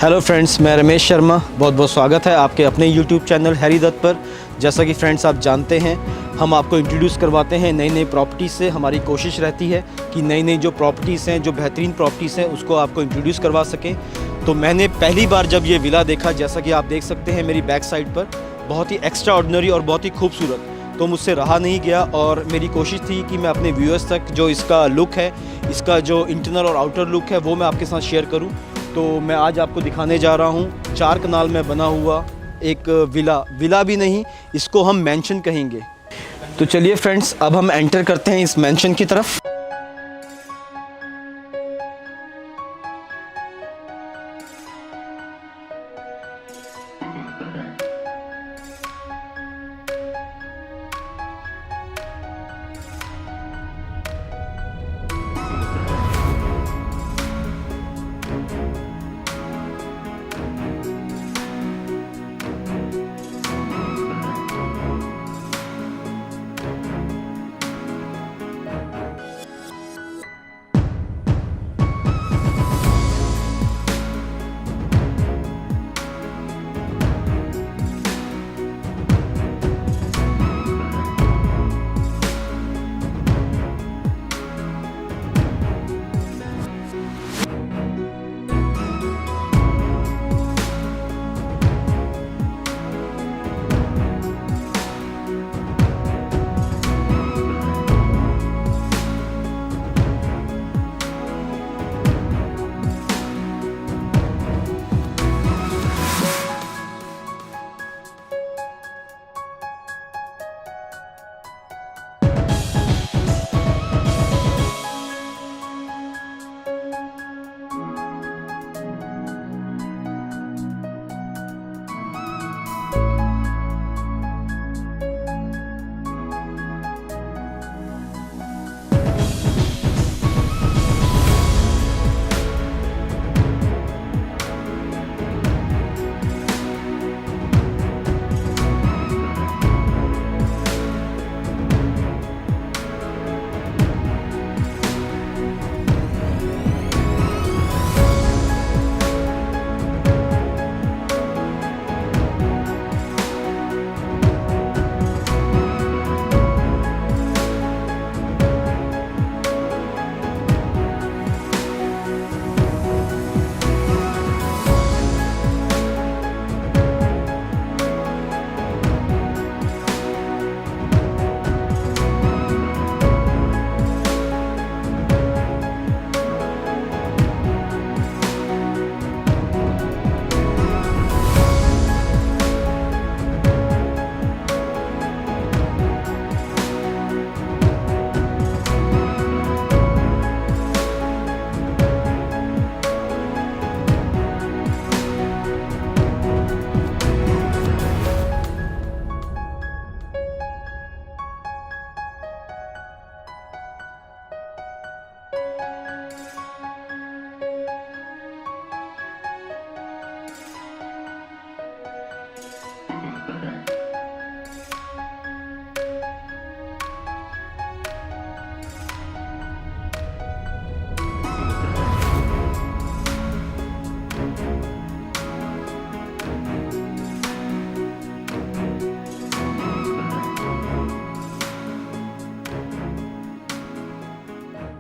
Hello friends, मैं रमेश शर्मा। बहुत बहुत स्वागत है आपके अपने यूट्यूब चैनल हैरी दत्त पर। जैसा कि फ्रेंड्स आप जानते हैं, हम आपको इंट्रोड्यूस करवाते हैं नई नई प्रॉपर्टीज़ से। हमारी कोशिश रहती है कि नई नई जो प्रॉपर्टीज़ हैं, जो बेहतरीन प्रॉपर्टीज़ हैं, उसको आपको इंट्रोड्यूस करवा सकें। तो मैंने पहली बार जब ये विला देखा, जैसा कि आप देख सकते हैं मेरी बैक साइड पर, बहुत ही एक्स्ट्रा ऑर्डिनरी और बहुत ही खूबसूरत, तो मुझसे रहा नहीं गया और मेरी कोशिश थी कि मैं अपने व्यूअर्स तक जो इसका लुक है, इसका जो इंटरनल और आउटर लुक है, वो मैं आपके साथ शेयर करूं। तो मैं आज आपको दिखाने जा रहा हूं 4 कनाल में बना हुआ एक विला भी नहीं, इसको हम मैंशन कहेंगे। तो चलिए फ्रेंड्स, अब हम एंटर करते हैं इस मैंशन की तरफ।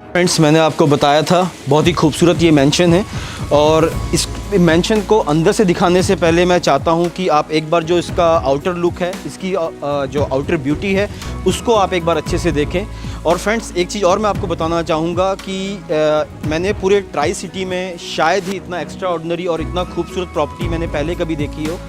फ्रेंड्स, मैंने आपको बताया था बहुत ही खूबसूरत ये मैंशन है, और इस मैंशन को अंदर से दिखाने से पहले मैं चाहता हूँ कि आप एक बार जो इसका आउटर लुक है, इसकी जो आउटर ब्यूटी है, उसको आप एक बार अच्छे से देखें। और फ्रेंड्स, एक चीज़ और मैं आपको बताना चाहूँगा कि मैंने पूरे ट्राई सिटी में शायद ही इतना एक्स्ट्रा ऑर्डिनरी और इतना खूबसूरत प्रॉपर्टी मैंने पहले कभी देखी हो।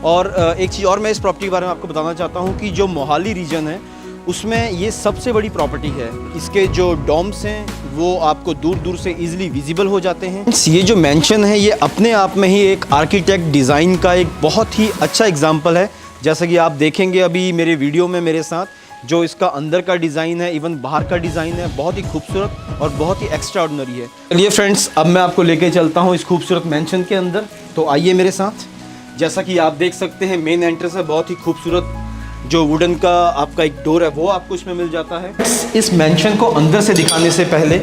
और एक चीज़ और मैं इस प्रॉपर्टी के बारे में आपको बताना चाहता हूँ कि जो मोहाली रीजन है, उसमें ये सबसे बड़ी प्रॉपर्टी है। इसके जो डॉम्स हैं वो आपको दूर दूर से इजीली विजिबल हो जाते हैं। ये जो मैंशन है, ये अपने आप में ही एक आर्किटेक्ट डिज़ाइन का एक बहुत ही अच्छा एग्जांपल है। जैसा कि आप देखेंगे अभी मेरे वीडियो में मेरे साथ, जो इसका अंदर का डिज़ाइन है, इवन बाहर का डिज़ाइन है, बहुत ही खूबसूरत और बहुत ही एक्स्ट्रा ऑर्डिनरी है। चलिए फ्रेंड्स, अब मैं आपको लेके चलता हूँ इस खूबसूरत मैंशन के अंदर। तो आइए मेरे साथ। जैसा कि आप देख सकते हैं, मेन एंट्रेंस है, बहुत ही खूबसूरत जो वुडन का आपका एक डोर है वो आपको इसमें मिल जाता है। इस मैंशन को अंदर से दिखाने से पहले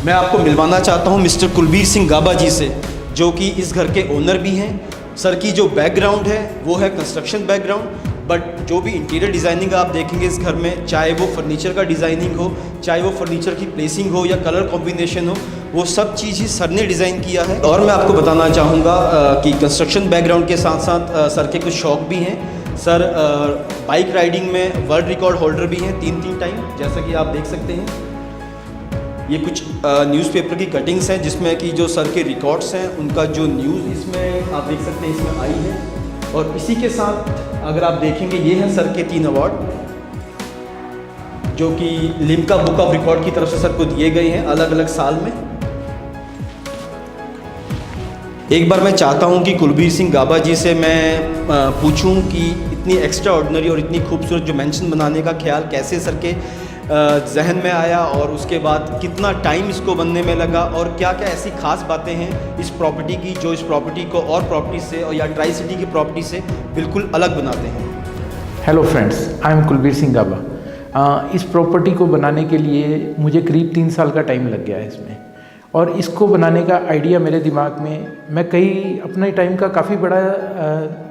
मैं आपको मिलवाना चाहता हूँ मिस्टर कुलबीर सिंह गाबा जी से, जो कि इस घर के ओनर भी हैं। सर की जो बैकग्राउंड है वो है कंस्ट्रक्शन बैकग्राउंड, बट जो भी इंटीरियर डिज़ाइनिंग आप देखेंगे इस घर में, चाहे वो फर्नीचर का डिज़ाइनिंग हो, चाहे वो फर्नीचर की प्लेसिंग हो या कलर कॉम्बिनेशन हो, वो सब चीज़ ही सर ने डिज़ाइन किया है। और मैं आपको बताना चाहूँगा कि कंस्ट्रक्शन बैकग्राउंड के साथ साथ सर के कुछ शौक भी हैं। सर बाइक राइडिंग में वर्ल्ड रिकॉर्ड होल्डर भी हैं 3 टाइम, जैसा कि आप देख सकते हैं। ये कुछ न्यूज़पेपर की कटिंग्स हैं जिसमें कि जो सर के रिकॉर्ड्स हैं उनका जो न्यूज़ इसमें आप देख सकते हैं इसमें आई है। और इसी के साथ अगर आप देखेंगे ये हैं सर के 3 अवार्ड जो कि लिम्का बुक ऑफ रिकॉर्ड की तरफ से सर को दिए गए हैं अलग अलग साल में। एक बार मैं चाहता हूं कि कुलबीर सिंह गाबा जी से मैं पूछूं कि इतनी एक्स्ट्रा ऑर्डिनरी और इतनी खूबसूरत जो मेंशन बनाने का ख्याल कैसे सर के जहन में आया और उसके बाद कितना टाइम इसको बनने में लगा और क्या क्या ऐसी खास बातें हैं इस प्रॉपर्टी की जो इस प्रॉपर्टी को और प्रॉपर्टी से और या ट्राई सिटी की प्रॉपर्टी से बिल्कुल अलग बनाते हैं। Hello friends, I am Kulbir Singh Gaba. इस प्रॉपर्टी को बनाने के लिए मुझे करीब 3 साल का टाइम लग गया है इसमें। और इसको बनाने का आइडिया मेरे दिमाग में, मैं कई अपने टाइम का काफ़ी बड़ा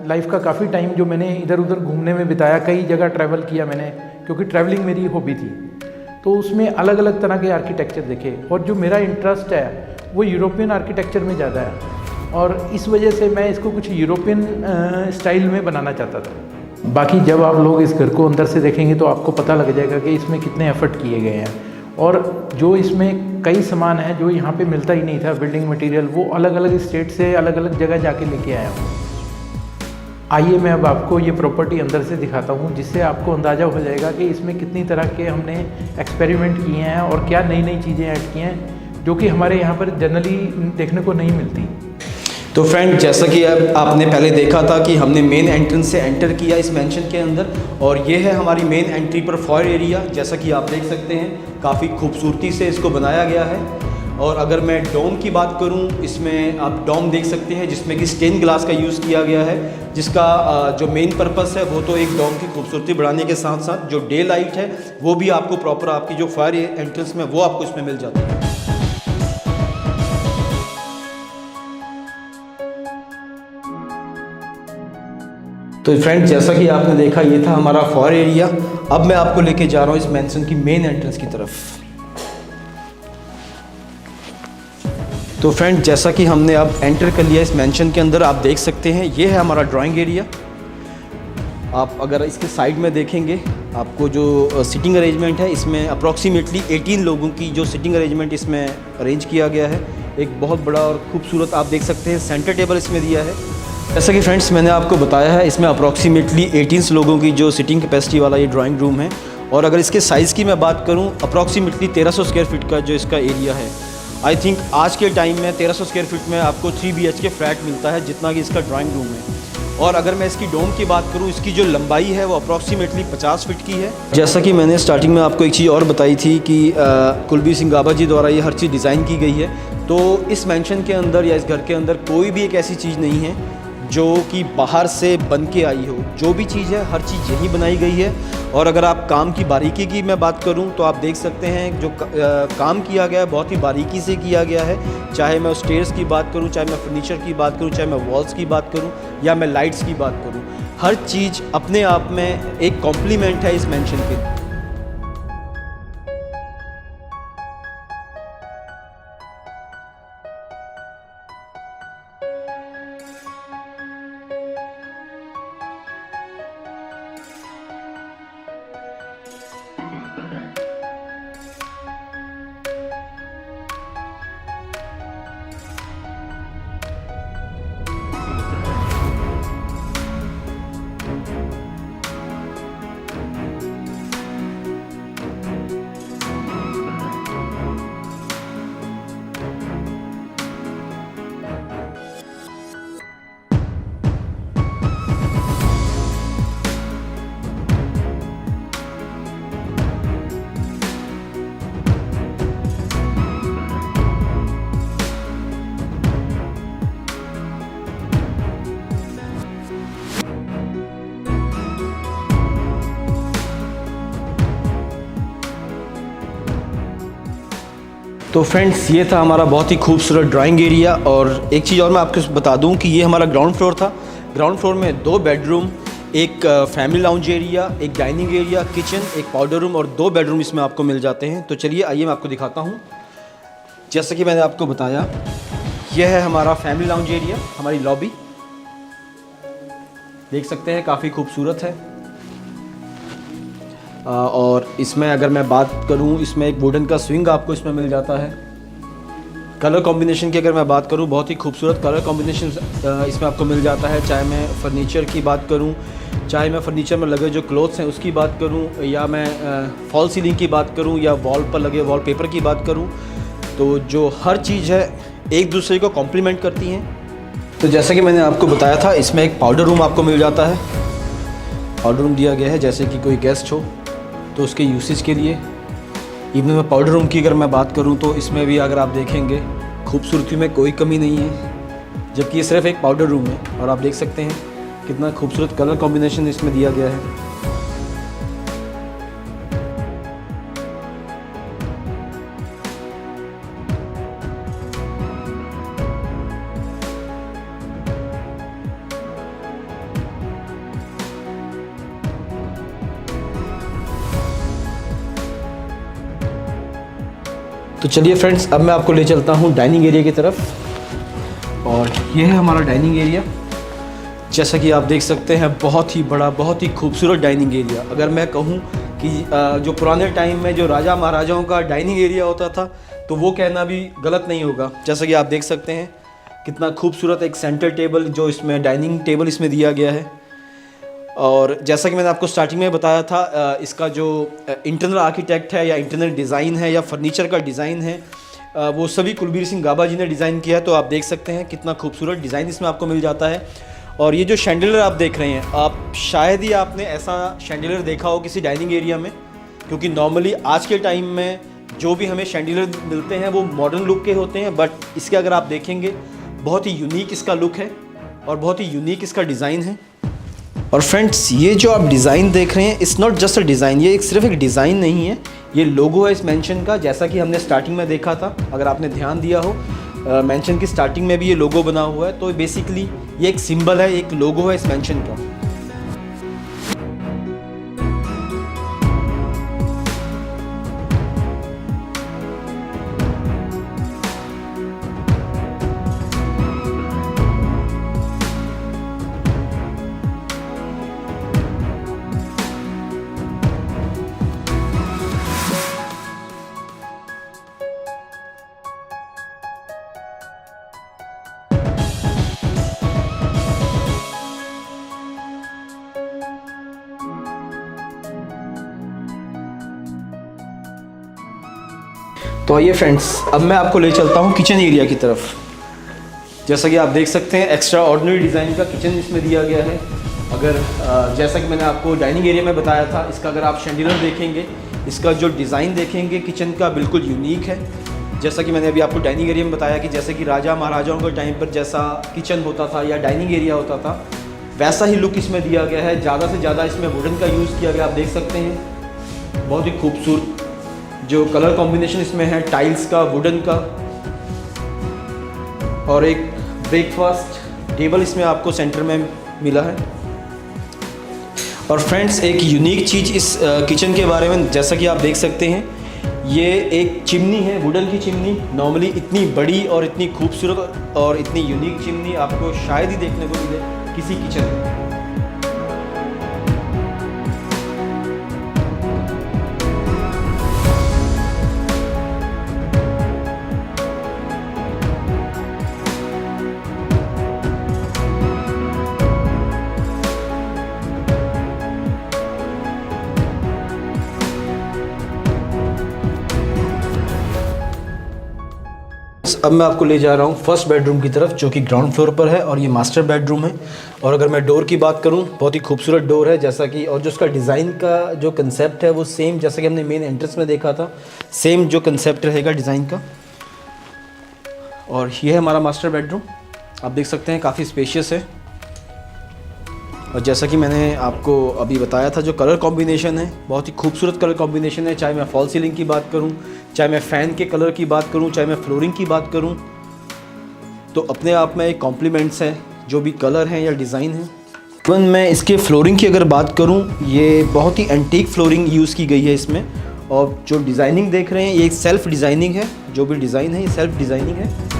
लाइफ का काफ़ी टाइम जो मैंने इधर उधर घूमने में बिताया, कई जगह ट्रैवल किया मैंने, क्योंकि ट्रैवलिंग मेरी हॉबी थी। तो उसमें अलग अलग तरह के आर्किटेक्चर देखे और जो मेरा इंटरेस्ट है वो यूरोपियन आर्किटेक्चर में ज़्यादा है और इस वजह से मैं इसको कुछ यूरोपियन स्टाइल में बनाना चाहता था। बाकी जब आप लोग इस घर को अंदर से देखेंगे तो आपको पता लग जाएगा कि इसमें कितने एफर्ट किए गए हैं और जो इसमें कई सामान है जो यहाँ पे मिलता ही नहीं था, बिल्डिंग मटेरियल, वो अलग अलग स्टेट से अलग अलग जगह जाके लेके आया हूँ। आइए मैं अब आपको ये प्रॉपर्टी अंदर से दिखाता हूँ जिससे आपको अंदाज़ा हो जाएगा कि इसमें कितनी तरह के हमने एक्सपेरिमेंट किए हैं और क्या नई नई चीज़ें ऐड की हैं जो कि हमारे यहाँ पर जनरली देखने को नहीं मिलती। तो फ्रेंड, जैसा कि आपने पहले देखा था कि हमने मेन एंट्रेंस से एंटर किया इस मेंशन के अंदर और ये है हमारी मेन एंट्री पर फॉयर एरिया। जैसा कि आप देख सकते हैं काफ़ी खूबसूरती से इसको बनाया गया है। और अगर मैं डोम की बात करूं, इसमें आप डोम देख सकते हैं जिसमें कि स्टेन ग्लास का यूज़ किया गया है, जिसका जो मेन पर्पस है वो तो एक डोम की खूबसूरती बढ़ाने के साथ साथ जो डे लाइट है वो भी आपको प्रॉपर आपकी जो फायर एंट्रेंस में वो आपको इसमें मिल जाती है। तो फ्रेंड, जैसा कि आपने देखा ये था हमारा फायर एरिया। अब मैं आपको लेके जा रहा हूँ इस मेंशन की मेन एंट्रेंस की तरफ। तो फ्रेंड, जैसा कि हमने अब एंटर कर लिया इस मेंशन के अंदर, आप देख सकते हैं ये है हमारा ड्राइंग एरिया। आप अगर इसके साइड में देखेंगे आपको जो सिटिंग अरेंजमेंट है इसमें अप्रॉक्सीमेटली 18 लोगों की जो सिटिंग अरेंजमेंट इसमें अरेंज किया गया है। एक बहुत बड़ा और खूबसूरत आप देख सकते हैं सेंटर टेबल इसमें दिया है। जैसा कि फ्रेंड्स मैंने आपको बताया है इसमें अप्रॉक्सीमेटली 18 लोगों की जो सिटिंग कैपेसिटी वाला ये ड्राइंग रूम है। और अगर इसके साइज़ की मैं बात करूँ, अप्रॉक्सीमेटली 1300 स्क्वायर फीट का जो इसका एरिया है। आई थिंक आज के टाइम में 1300 स्क्वायर फीट में आपको 3 BHK फ्लैट मिलता है जितना कि इसका ड्राइंग रूम है। और अगर मैं इसकी डोम की बात करूं, इसकी जो लंबाई है वो अप्रॉक्सीमेटली 50 फीट की है। जैसा कि मैंने स्टार्टिंग में आपको एक चीज़ और बताई थी कि कुलबीर सिंह गाबा जी द्वारा ये हर चीज़ डिज़ाइन की गई है। तो इस मेंशन के अंदर या इस घर के अंदर कोई भी एक ऐसी चीज़ नहीं है जो कि बाहर से बन के आई हो। जो भी चीज़ है हर चीज़ यहीं बनाई गई है। और अगर आप काम की बारीकी की मैं बात करूं तो आप देख सकते हैं जो काम किया गया है बहुत ही बारीकी से किया गया है। चाहे मैं स्टेयर्स की बात करूं, चाहे मैं फर्नीचर की बात करूं, चाहे मैं वॉल्स की बात करूं या मैं लाइट्स की बात करूं, हर चीज़ अपने आप में एक कॉम्प्लीमेंट है इस मेंशन के। तो फ्रेंड्स ये था हमारा बहुत ही खूबसूरत ड्राइंग एरिया। और एक चीज़ और मैं आपको बता दूं कि ये हमारा ग्राउंड फ्लोर था। ग्राउंड फ्लोर में 2 बेडरूम, एक फैमिली लाउंज एरिया, एक डाइनिंग एरिया, किचन, एक पाउडर रूम और 2 बेडरूम इसमें आपको मिल जाते हैं। तो चलिए आइए मैं आपको दिखाता हूँ। जैसा कि मैंने आपको बताया, यह है हमारा फैमिली लाउंज एरिया, हमारी लॉबी देख सकते हैं, काफ़ी खूबसूरत है। और इसमें अगर मैं बात करूं, इसमें एक वुडन का स्विंग आपको इसमें मिल जाता है। कलर कॉम्बिनेशन की अगर मैं बात करूं, बहुत ही खूबसूरत कलर कॉम्बिनेशन इसमें आपको मिल जाता है। चाहे मैं फर्नीचर की बात करूं, चाहे मैं फर्नीचर में लगे जो क्लोथ्स हैं उसकी बात करूं, या मैं फॉल सीलिंग की बात करूं, या वॉल पर लगे वॉलपेपर की बात करूं, तो जो हर चीज़ है एक दूसरे को कॉम्प्लीमेंट करती हैं। तो जैसा कि मैंने आपको बताया था, इसमें एक पाउडर रूम आपको मिल जाता है। पाउडर रूम दिया गया है जैसे कि कोई गेस्ट हो तो उसके यूसेज के लिए। इवन में पाउडर रूम की अगर मैं बात करूं तो इसमें भी अगर आप देखेंगे खूबसूरती में कोई कमी नहीं है, जबकि ये सिर्फ एक पाउडर रूम है। और आप देख सकते हैं कितना खूबसूरत कलर कॉम्बिनेशन इसमें दिया गया है। तो चलिए फ्रेंड्स, अब मैं आपको ले चलता हूँ डाइनिंग एरिया की तरफ। और ये है हमारा डाइनिंग एरिया। जैसा कि आप देख सकते हैं, बहुत ही बड़ा, बहुत ही खूबसूरत डाइनिंग एरिया। अगर मैं कहूँ कि जो पुराने टाइम में जो राजा महाराजाओं का डाइनिंग एरिया होता था, तो वो कहना भी गलत नहीं होगा। जैसा कि आप देख सकते हैं कितना खूबसूरत एक सेंटर टेबल, जो इसमें डाइनिंग टेबल इसमें दिया गया है। और जैसा कि मैंने आपको स्टार्टिंग में बताया था, इसका जो इंटरनल आर्किटेक्ट है या इंटरनल डिज़ाइन है या फर्नीचर का डिज़ाइन है, वो सभी कुलबीर सिंह गाबा जी ने डिज़ाइन किया है। तो आप देख सकते हैं कितना खूबसूरत डिज़ाइन इसमें आपको मिल जाता है। और ये जो शैंडिलियर आप देख रहे हैं, आप शायद ही आपने ऐसा शैंडिलियर देखा हो किसी डाइनिंग एरिया में, क्योंकि नॉर्मली आज के टाइम में जो भी हमें शैंडिलियर मिलते हैं वो मॉडर्न लुक के होते हैं। बट इसके अगर आप देखेंगे, बहुत ही यूनिक इसका लुक है और बहुत ही यूनिक इसका डिज़ाइन है। और फ्रेंड्स, ये जो आप डिज़ाइन देख रहे हैं, it's not just a design, ये सिर्फ एक डिज़ाइन नहीं है, ये लोगो है इस मेंशन का। जैसा कि हमने स्टार्टिंग में देखा था, अगर आपने ध्यान दिया हो, मेंशन की स्टार्टिंग में भी ये लोगो बना हुआ है। तो बेसिकली ये एक सिंबल है, एक लोगो है इस मेंशन का। तो आइए फ्रेंड्स, अब मैं आपको ले चलता हूँ किचन एरिया की तरफ। जैसा कि आप देख सकते हैं, एक्स्ट्रा ऑर्डिनरी डिज़ाइन का किचन इसमें दिया गया है। अगर जैसा कि मैंने आपको डाइनिंग एरिया में बताया था, इसका अगर आप शैंडिलियर देखेंगे, इसका जो डिज़ाइन देखेंगे किचन का, बिल्कुल यूनिक है। जैसा कि मैंने अभी आपको डाइनिंग एरिया में बताया कि जैसे कि राजा महाराजाओं के टाइम पर जैसा किचन होता था या डाइनिंग एरिया होता था, वैसा ही लुक इसमें दिया गया है। ज़्यादा से ज़्यादा इसमें वुडन का यूज़ किया गया, आप देख सकते हैं। बहुत ही खूबसूरत जो कलर कॉम्बिनेशन इसमें है, टाइल्स का, वुडन का। और एक ब्रेकफास्ट टेबल इसमें आपको सेंटर में मिला है। और फ्रेंड्स, एक यूनिक चीज़ इस किचन के बारे में, जैसा कि आप देख सकते हैं, ये एक चिमनी है, वुडन की चिमनी। नॉर्मली इतनी बड़ी और इतनी खूबसूरत और इतनी यूनिक चिमनी आपको शायद ही देखने को मिले किसी किचन में। अब मैं आपको ले जा रहा हूँ फर्स्ट बेडरूम की तरफ, जो कि ग्राउंड फ्लोर पर है और ये मास्टर बेडरूम है। और अगर मैं डोर की बात करूँ, बहुत ही खूबसूरत डोर है। जैसा कि और जो उसका डिज़ाइन का जो कंसेप्ट है वो सेम जैसा कि हमने मेन एंट्रेंस में देखा था, सेम जो कंसेप्ट रहेगा डिज़ाइन का। और ये है हमारा मास्टर बेडरूम, आप देख सकते हैं काफ़ी स्पेशियस है। और जैसा कि मैंने आपको अभी बताया था, जो कलर कॉम्बिनेशन है बहुत ही खूबसूरत कलर कॉम्बिनेशन है। चाहे मैं फॉल सीलिंग की बात करूं, चाहे मैं फ़ैन के कलर की बात करूं, चाहे मैं फ्लोरिंग की बात करूं, तो अपने आप में एक कॉम्प्लीमेंट्स हैं जो भी कलर हैं या डिज़ाइन हैं। इवन मैं इसके फ्लोरिंग की अगर बात करूं, ये बहुत ही एंटीक फ्लोरिंग यूज़ की गई है इसमें। और जो डिज़ाइनिंग देख रहे हैं ये एक सेल्फ़ डिज़ाइनिंग है, जो भी डिज़ाइन है ये सेल्फ़ डिज़ाइनिंग है।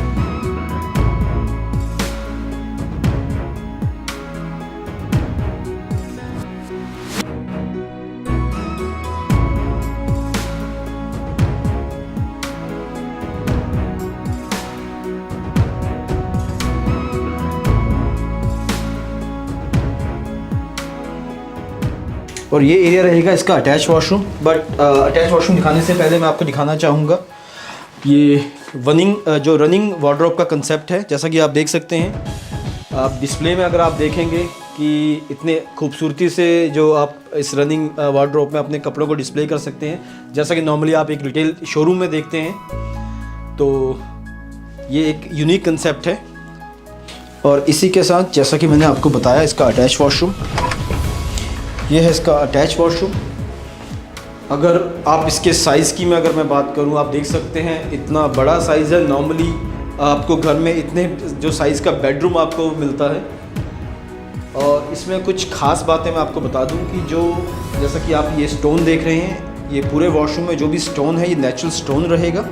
और ये एरिया रहेगा इसका attach washroom. But attach washroom दिखाने से पहले मैं आपको दिखाना चाहूँगा ये जो रनिंग वार्डरोब का कंसेप्ट है। जैसा कि आप देख सकते हैं, आप डिस्प्ले में अगर आप देखेंगे कि इतने खूबसूरती से जो आप इस रनिंग वार्डरोब में अपने कपड़ों को डिस्प्ले कर सकते हैं, जैसा कि नॉर्मली आप एक रिटेल शोरूम में देखते हैं। तो ये एक यूनिक कंसेप्ट है। और इसी के साथ जैसा कि मैंने आपको बताया, इसका अटैच वॉशरूम, ये है इसका अटैच वॉशरूम। अगर आप इसके साइज़ की अगर मैं बात करूं, आप देख सकते हैं इतना बड़ा साइज़ है। नॉर्मली आपको घर में इतने जो साइज़ का बेडरूम आपको मिलता है। और इसमें कुछ ख़ास बातें मैं आपको बता दूं कि जो जैसा कि आप ये स्टोन देख रहे हैं, ये पूरे वॉशरूम में जो भी स्टोन है ये नेचुरल स्टोन रहेगा।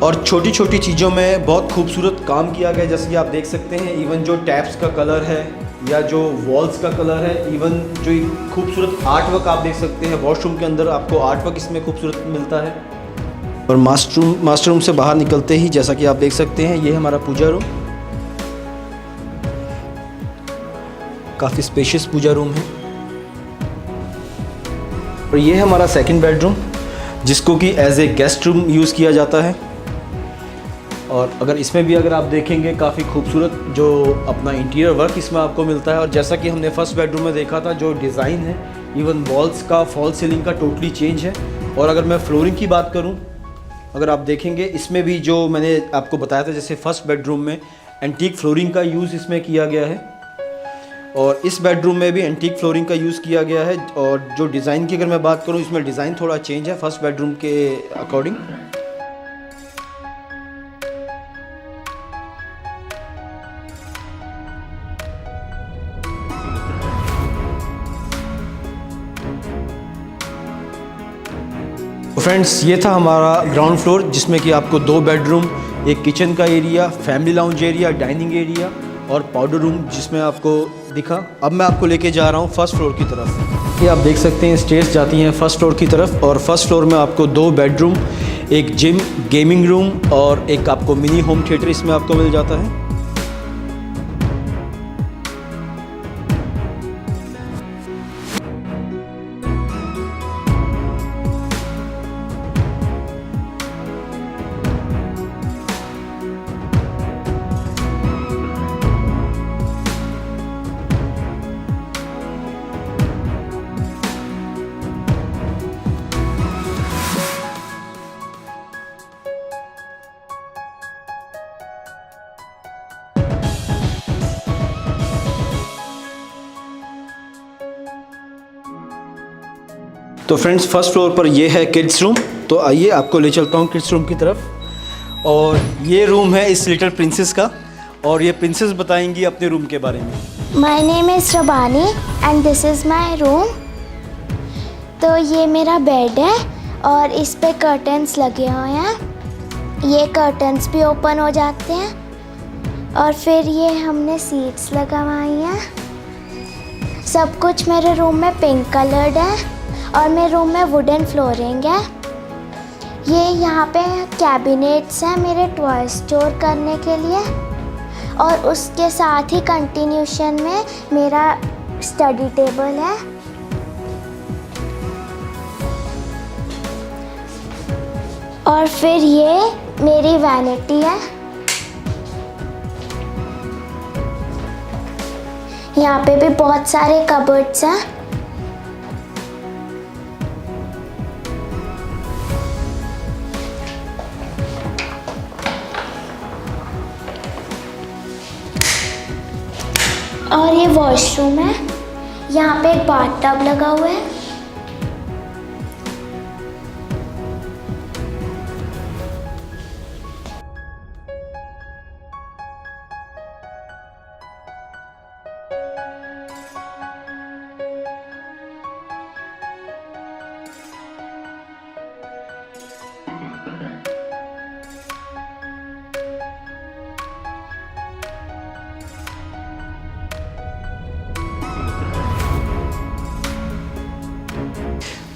और छोटी छोटी चीज़ों में बहुत खूबसूरत काम किया गया, जैसे कि आप देख सकते हैं। इवन जो टैप्स का कलर है या जो वॉल्स का कलर है, इवन जो खूबसूरत आर्ट वर्क आप देख सकते हैं वॉशरूम के अंदर, आपको आर्ट वर्क इसमें खूबसूरत मिलता है। और मास्टर रूम से बाहर निकलते ही जैसा कि आप देख सकते हैं, ये हमारा पूजा रूम, काफ़ी स्पेशियस पूजा रूम है। और ये है हमारा सेकंड बेडरूम, जिसको कि as a guest room use किया जाता है। और अगर इसमें भी अगर आप देखेंगे, काफ़ी खूबसूरत जो अपना इंटीरियर वर्क इसमें आपको मिलता है। और जैसा कि हमने फर्स्ट बेडरूम में देखा था, जो डिज़ाइन है इवन वॉल्स का, फॉल सीलिंग का टोटली चेंज है। और अगर मैं फ्लोरिंग की बात करूं, अगर आप देखेंगे इसमें भी जो मैंने आपको बताया था, जैसे फर्स्ट बेडरूम में एंटीक फ्लोरिंग का यूज़ इसमें किया गया है, और इस बेडरूम में भी एंटीक फ्लोरिंग का यूज़ किया गया है। और जो डिज़ाइन की अगर मैं बात करूँ, इसमें डिज़ाइन थोड़ा चेंज है फर्स्ट बेडरूम के अकॉर्डिंग। फ्रेंड्स, ये था हमारा ग्राउंड फ्लोर, जिसमें कि आपको 2 बेडरूम, एक किचन का area, family lounge area, dining area और पाउडर रूम जिसमें आपको दिखा। अब मैं आपको लेके जा रहा हूँ फर्स्ट फ्लोर की तरफ। ये आप देख सकते हैं स्टेयर्स जाती हैं फर्स्ट फ्लोर की तरफ। और फर्स्ट फ्लोर में आपको 2 बेडरूम, एक जिम, गेमिंग रूम और एक आपको मिनी होम थिएटर इसमें आपको मिल जाता है। तो फ्रेंड्स, फर्स्ट फ्लोर पर ये है किड्स रूम। तो आइए आपको ले चलता हूँ किड्स रूम की तरफ। और ये रूम है इस लिटिल प्रिंसेस का, और ये प्रिंसेस बताएंगी अपने रूम के बारे में। My name is Rabbani and this is my room. तो ये मेरा बेड है और इस पे कर्टन्स लगे हुए हैं। ये कर्टन्स भी ओपन हो जाते हैं। और फिर ये हमने सीट्स लगवाई हैं। सब कुछ मेरे रूम में पिंक कलर्ड है और मेरे रूम में वुडन फ्लोरिंग है। ये यहाँ पे कैबिनेट्स हैं मेरे टॉय स्टोर करने के लिए। और उसके साथ ही कंटिन्यूशन में मेरा स्टडी टेबल है। और फिर ये मेरी वैनिटी है। यहाँ पे भी बहुत सारे कबर्ड्स हैं। और ये वॉशरूम है। यहाँ पे एक बाथटब लगा हुआ है।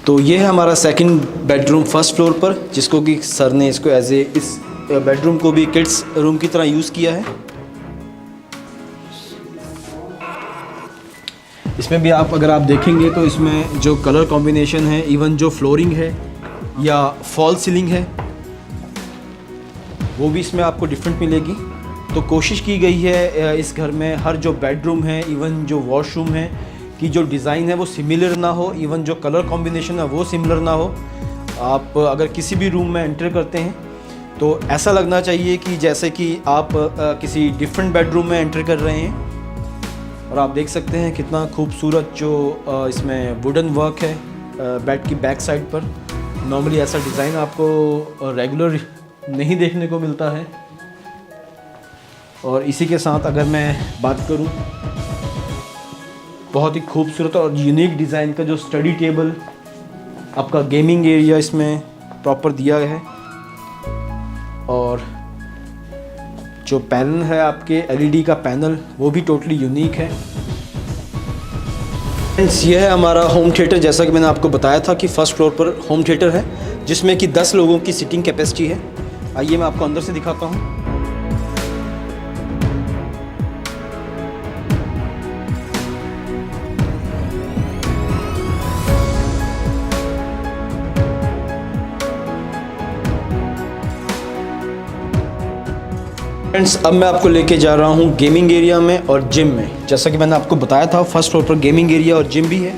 तो ये है हमारा सेकंड बेडरूम फर्स्ट फ्लोर पर, जिसको कि सर ने इसको एज ए इस बेडरूम को भी किड्स रूम की तरह यूज़ किया है। इसमें भी अगर आप देखेंगे तो इसमें जो कलर कॉम्बिनेशन है, इवन जो फ्लोरिंग है या फॉल सीलिंग है, वो भी इसमें आपको डिफरेंट मिलेगी। तो कोशिश की गई है इस घर में हर जो बेडरूम है, इवन जो वॉशरूम है, कि जो डिज़ाइन है वो सिमिलर ना हो, इवन जो कलर कॉम्बिनेशन है वो सिमिलर ना हो। आप अगर किसी भी रूम में एंटर करते हैं तो ऐसा लगना चाहिए कि जैसे कि आप किसी डिफरेंट बेडरूम में एंटर कर रहे हैं। और आप देख सकते हैं कितना खूबसूरत जो इसमें वुडन वर्क है बेड की बैक साइड पर। नॉर्मली ऐसा डिज़ाइन आपको रेगुलर नहीं देखने को मिलता है। और इसी के साथ अगर मैं बात करूं, बहुत ही खूबसूरत और यूनिक डिज़ाइन का जो स्टडी टेबल, आपका गेमिंग एरिया इसमें प्रॉपर दिया है। और जो पैनल है आपके एलईडी का पैनल, वो भी टोटली यूनिक है। फ्रेंड्स, ये है हमारा होम थिएटर। जैसा कि मैंने आपको बताया था कि फर्स्ट फ्लोर पर होम थिएटर है, जिसमें कि 10 लोगों की सीटिंग कैपेसिटी है। आइए मैं आपको अंदर से दिखाता हूँ। फ्रेंड्स, अब मैं आपको लेके जा रहा हूँ गेमिंग एरिया में और जिम में। जैसा कि मैंने आपको बताया था फर्स्ट फ्लोर पर गेमिंग एरिया और जिम भी है।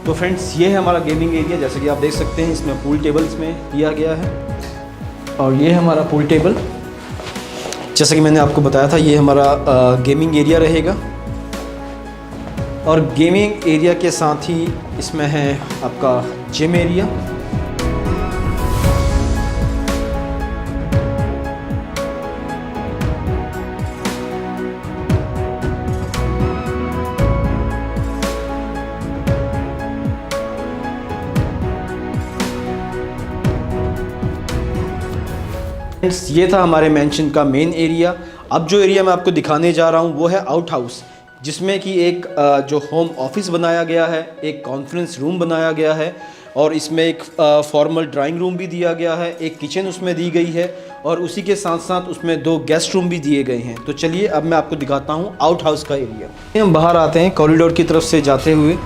तो फ्रेंड्स, ये है हमारा गेमिंग एरिया। जैसा कि आप देख सकते हैं इसमें पूल टेबल इसमें दिया गया है। और ये है हमारा पूल टेबल। जैसा कि मैंने आपको बताया था ये हमारा गेमिंग एरिया रहेगा। और गेमिंग एरिया के साथ ही इसमें है आपका जिम एरिया। ये था हमारे मेंशन का मेन एरिया। अब जो एरिया मैं आपको दिखाने जा रहा हूँ वो है आउट हाउस, जिसमें कि एक जो होम ऑफिस बनाया गया है, एक कॉन्फ्रेंस रूम बनाया गया है, और इसमें एक फॉर्मल ड्राइंग रूम भी दिया गया है, एक किचन उसमें दी गई है, और उसी के साथ साथ उसमें 2 गेस्ट रूम भी दिए गए हैं। तो चलिए अब मैं आपको दिखाता हूँ आउट हाउस का एरिया। हम बाहर आते हैं कॉरिडोर की तरफ से जाते हुए।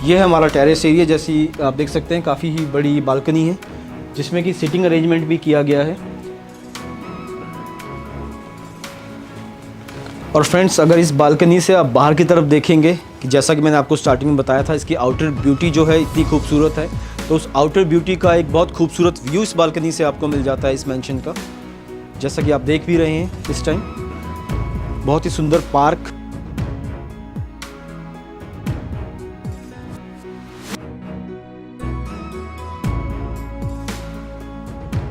ये है हमारा टेरेस एरिया। जैसी आप देख सकते हैं काफ़ी ही बड़ी बालकनी है, जिसमें कि सिटिंग अरेंजमेंट भी किया गया है। और फ्रेंड्स, अगर इस बालकनी से आप बाहर की तरफ देखेंगे कि जैसा कि मैंने आपको स्टार्टिंग में बताया था, इसकी आउटर ब्यूटी जो है इतनी खूबसूरत है, तो उस आउटर ब्यूटी का एक बहुत खूबसूरत व्यू इस बालकनी से आपको मिल जाता है इस मेंशन का। जैसा कि आप देख भी रहे हैं इस टाइम, बहुत ही सुंदर पार्क।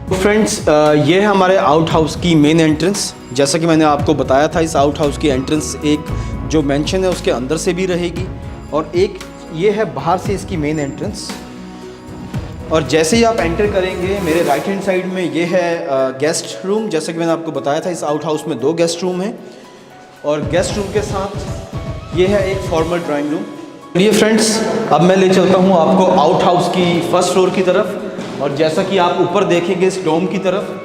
तो फ्रेंड्स, ये है हमारे आउट हाउस की मेन एंट्रेंस। जैसा कि मैंने आपको बताया था, इस आउट हाउस की एंट्रेंस एक जो मेंशन है उसके अंदर से भी रहेगी, और एक ये है बाहर से इसकी मेन एंट्रेंस। और जैसे ही आप एंटर करेंगे, मेरे राइट हैंड साइड में ये है गेस्ट रूम। जैसा कि मैंने आपको बताया था, इस आउट हाउस में 2 गेस्ट रूम हैं, और गेस्ट रूम के साथ ये है एक फॉर्मल ड्राइंग रूम। चलिए फ्रेंड्स, अब मैं ले चलता हूँ आपको आउट हाउस की फर्स्ट फ्लोर की तरफ। और जैसा कि आप ऊपर देखेंगे इस डोम की तरफ,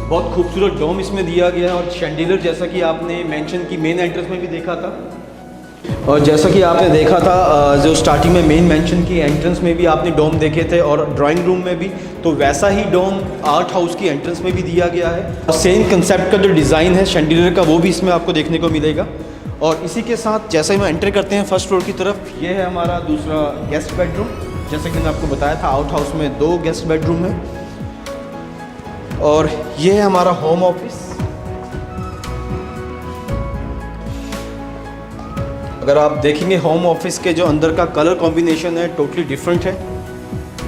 बहुत खूबसूरत डोम इसमें दिया गया है, और शैंडिलियर जैसा कि आपने मेंशन की मेन एंट्रेंस में भी देखा था। और जैसा कि आपने देखा था जो स्टार्टिंग में मेन मेंशन की एंट्रेंस में भी आपने डोम देखे थे, और ड्राइंग रूम में भी, तो वैसा ही डोम आउट हाउस की एंट्रेंस में भी दिया गया है। और सेम कंसेप्ट का जो डिज़ाइन है शैंडिलियर का, वो भी इसमें आपको देखने को मिलेगा। और इसी के साथ जैसे ही हम एंटर करते हैं फर्स्ट फ्लोर की तरफ, ये है हमारा दूसरा गेस्ट बेडरूम। जैसे कि मैंने आपको बताया था, आउट हाउस में 2 गेस्ट बेडरूम है। और ये है हमारा होम ऑफिस। अगर आप देखेंगे होम ऑफिस के जो अंदर का कलर कॉम्बिनेशन है टोटली डिफरेंट है।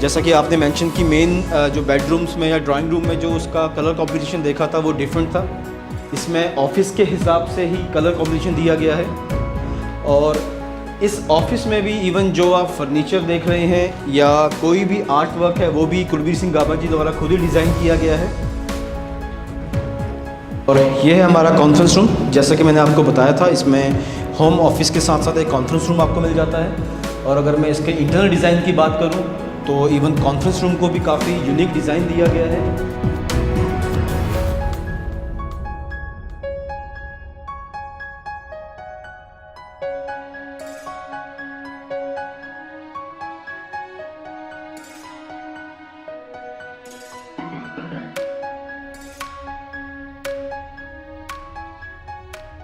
जैसा कि आपने मेंशन की मेन जो बेडरूम्स में या ड्राइंग रूम में जो उसका कलर कॉम्बिनेशन देखा था वो डिफरेंट था। इसमें ऑफिस के हिसाब से ही कलर कॉम्बिनेशन दिया गया है। और इस ऑफिस में भी इवन जो आप फर्नीचर देख रहे हैं या कोई भी आर्ट वर्क है, वो भी कुलबीर सिंह गाबा जी द्वारा खुद ही डिज़ाइन किया गया है। और ये है हमारा कॉन्फ्रेंस रूम। जैसा कि मैंने आपको बताया था, इसमें होम ऑफिस के साथ साथ एक कॉन्फ्रेंस रूम आपको मिल जाता है। और अगर मैं इसके इंटरनल डिज़ाइन की बात करूं तो इवन कॉन्फ्रेंस रूम को भी काफ़ी यूनिक डिज़ाइन दिया गया है।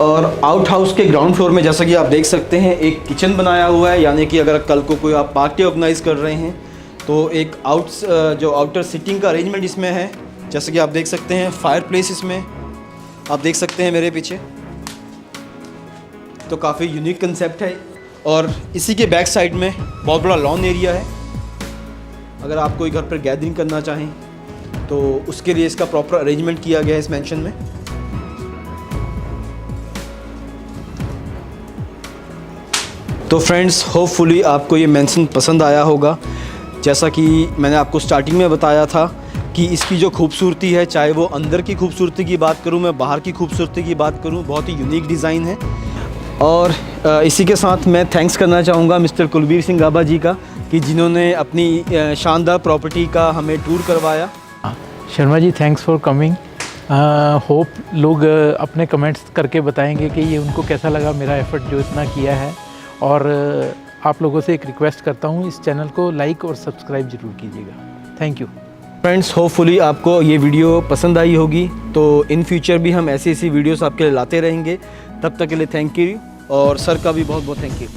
और आउट हाउस के ग्राउंड फ्लोर में जैसा कि आप देख सकते हैं एक किचन बनाया हुआ है, यानी कि अगर कल को कोई आप पार्टी ऑर्गेनाइज कर रहे हैं तो एक जो आउटर सीटिंग का अरेंजमेंट इसमें है। जैसा कि आप देख सकते हैं फायर प्लेस इसमें आप देख सकते हैं मेरे पीछे, तो काफ़ी यूनिक कंसेप्ट है। और इसी के बैक साइड में बहुत बड़ा लॉन एरिया है। अगर आप कोई घर पर गैदरिंग करना चाहें तो उसके लिए इसका प्रॉपर अरेंजमेंट किया गया है इस मैंशन में। तो फ्रेंड्स, होपफुली आपको ये मैंशन पसंद आया होगा। जैसा कि मैंने आपको स्टार्टिंग में बताया था कि इसकी जो खूबसूरती है, चाहे वो अंदर की खूबसूरती की बात करूं, मैं बाहर की खूबसूरती की बात करूं, बहुत ही यूनिक डिज़ाइन है। और इसी के साथ मैं थैंक्स करना चाहूँगा मिस्टर कुलबीर सिंह गाबा जी का कि जिन्होंने अपनी शानदार प्रॉपर्टी का हमें टूर करवाया। Sharma ji, thanks for coming. Hope लोग अपने कमेंट्स करके बताएंगे कि ये उनको कैसा लगा, मेरा एफ़र्ट जो इतना किया है। और आप लोगों से एक रिक्वेस्ट करता हूँ, इस चैनल को लाइक और सब्सक्राइब ज़रूर कीजिएगा। थैंक यू फ्रेंड्स, होपफुली आपको ये वीडियो पसंद आई होगी। तो इन फ्यूचर भी हम ऐसी वीडियोस आपके लिए लाते रहेंगे। तब तक के लिए थैंक यू, और सर का भी बहुत बहुत थैंक यू।